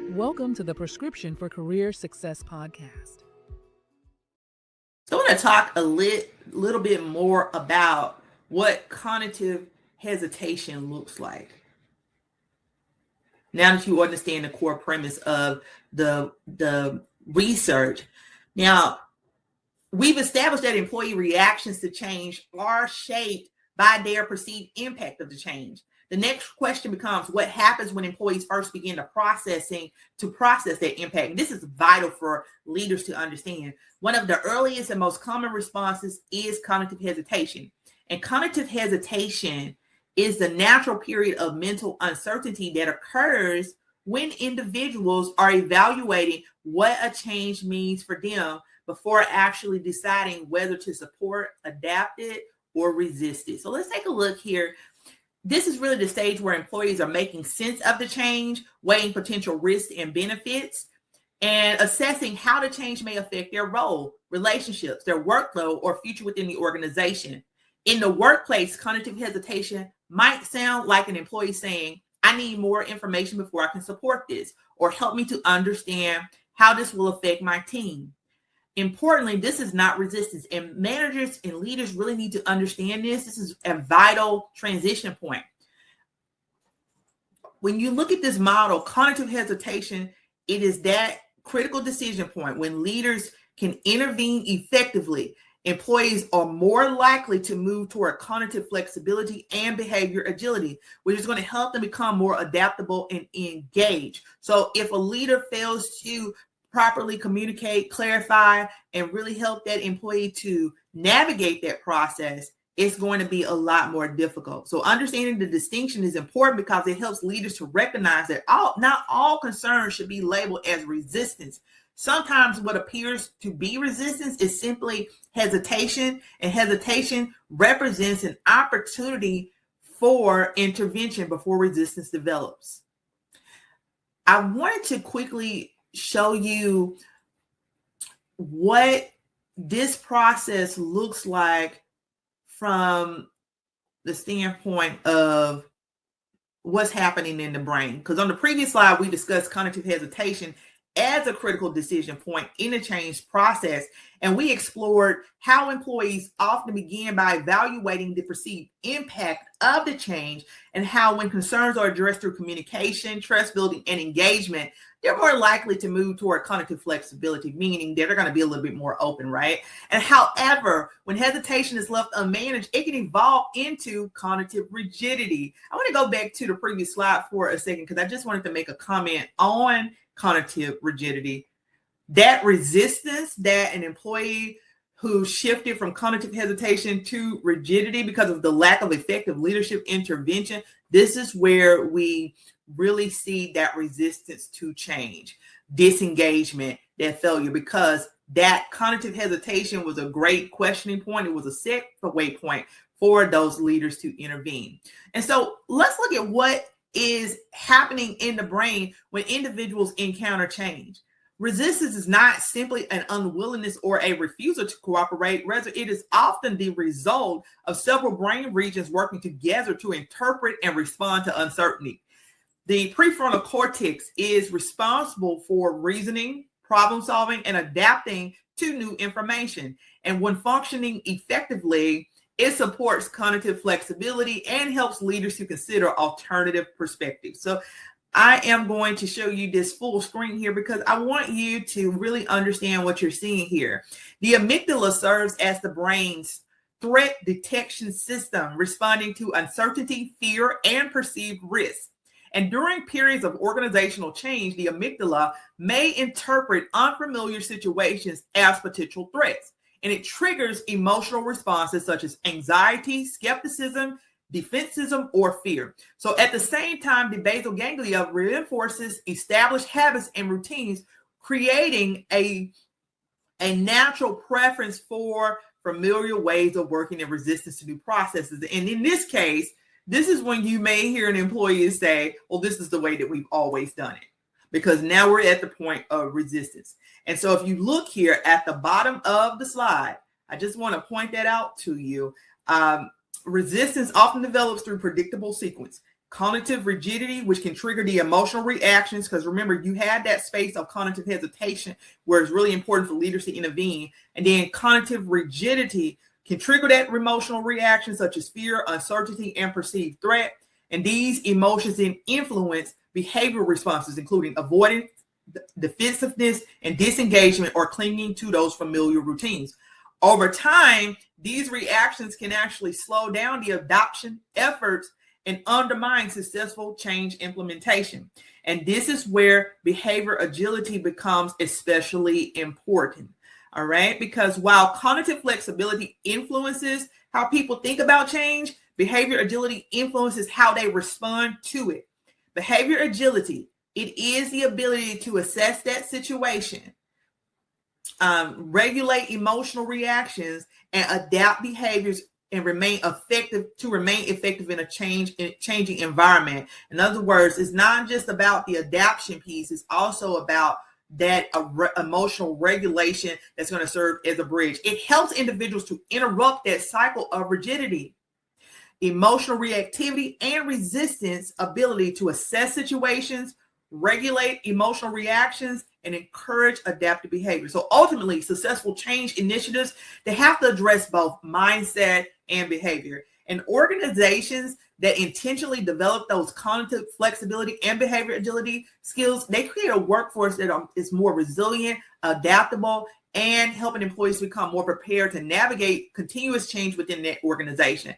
Welcome to the Prescription for Career Success podcast. So I want to talk a little bit more about what cognitive hesitation looks like. Now that you understand the core premise of the research. Now, we've established that employee reactions to change are shaped by their perceived impact of the change. The next question becomes, what happens when employees first begin to process that impact? This is vital for leaders to understand. One of the earliest and most common responses is cognitive hesitation. And cognitive hesitation is the natural period of mental uncertainty that occurs when individuals are evaluating what a change means for them before actually deciding whether to support, adapt it, or resist it. So let's take a look here. This is really the stage where employees are making sense of the change, weighing potential risks and benefits, and assessing how the change may affect their role, relationships, their workload, or future within the organization. In the workplace, cognitive hesitation might sound like an employee saying, I need more information before I can support this, or help me to understand how this will affect my team. Importantly, this is not resistance, and managers and leaders really need to understand this. This is a vital transition point. When you look at this model, cognitive hesitation, it is that critical decision point when leaders can intervene effectively. Employees are more likely to move toward cognitive flexibility and behavior agility, which is going to help them become more adaptable and engaged. So if a leader fails to properly communicate, clarify, and really help that employee to navigate that process, it's going to be a lot more difficult. So understanding the distinction is important because it helps leaders to recognize that not all concerns should be labeled as resistance. Sometimes what appears to be resistance is simply hesitation, and hesitation represents an opportunity for intervention before resistance develops. I wanted to quickly show you what this process looks like from the standpoint of what's happening in the brain. Because on the previous slide, we discussed cognitive hesitation as a critical decision point in the change process. And we explored how employees often begin by evaluating the perceived impact of the change, and how when concerns are addressed through communication, trust building, and engagement, they're more likely to move toward cognitive flexibility, meaning they're going to be a little bit more open, right? And however, when hesitation is left unmanaged, it can evolve into cognitive rigidity. I want to go back to the previous slide for a second because I just wanted to make a comment on cognitive rigidity. That resistance that an employee who shifted from cognitive hesitation to rigidity because of the lack of effective leadership intervention, this is where we really see that resistance to change, disengagement, that failure, because that cognitive hesitation was a great questioning point. It was a set way point for those leaders to intervene. And so let's look at what is happening in the brain when individuals encounter change. Resistance is not simply an unwillingness or a refusal to cooperate. Rather, it is often the result of several brain regions working together to interpret and respond to uncertainty. The prefrontal cortex is responsible for reasoning, problem solving, and adapting to new information. And when functioning effectively, it supports cognitive flexibility and helps leaders to consider alternative perspectives. So I am going to show you this full screen here because I want you to really understand what you're seeing here. The amygdala serves as the brain's threat detection system, responding to uncertainty, fear, and perceived risk. And during periods of organizational change, the amygdala may interpret unfamiliar situations as potential threats, and it triggers emotional responses such as anxiety, skepticism, defensivism, or fear. So at the same time, the basal ganglia reinforces established habits and routines, creating a natural preference for familiar ways of working and resistance to new processes. And in this case, this is when you may hear an employee say, well, this is the way that we've always done it, because now we're at the point of resistance. And so if you look here at the bottom of the slide, I just want to point that out to you. Resistance often develops through predictable sequence. cognitive rigidity, which can trigger the emotional reactions, because remember, you had that space of cognitive hesitation where it's really important for leaders to intervene. And then cognitive rigidity can trigger that emotional reaction, such as fear, uncertainty, and perceived threat. And these emotions then influence behavioral responses, including avoidance, defensiveness, and disengagement, or clinging to those familiar routines. Over time, these reactions can actually slow down the adoption efforts and undermine successful change implementation. And this is where behavior agility becomes especially important. All right, because while cognitive flexibility influences how people think about change, behavior agility influences how they respond to it. Behavior agility, it is the ability to assess that situation, regulate emotional reactions, and adapt behaviors and remain effective in a changing environment. In other words, it's not just about the adaptation piece, it's also about that emotional regulation that's going to serve as a bridge. It helps individuals to interrupt that cycle of rigidity, emotional reactivity, and resistance ability to assess situations, regulate emotional reactions, and encourage adaptive behavior. So ultimately, successful change initiatives, they have to address both mindset and behavior. And organizations that intentionally develop those cognitive flexibility and behavior agility skills, they create a workforce that is more resilient, adaptable, and helping employees become more prepared to navigate continuous change within their organization.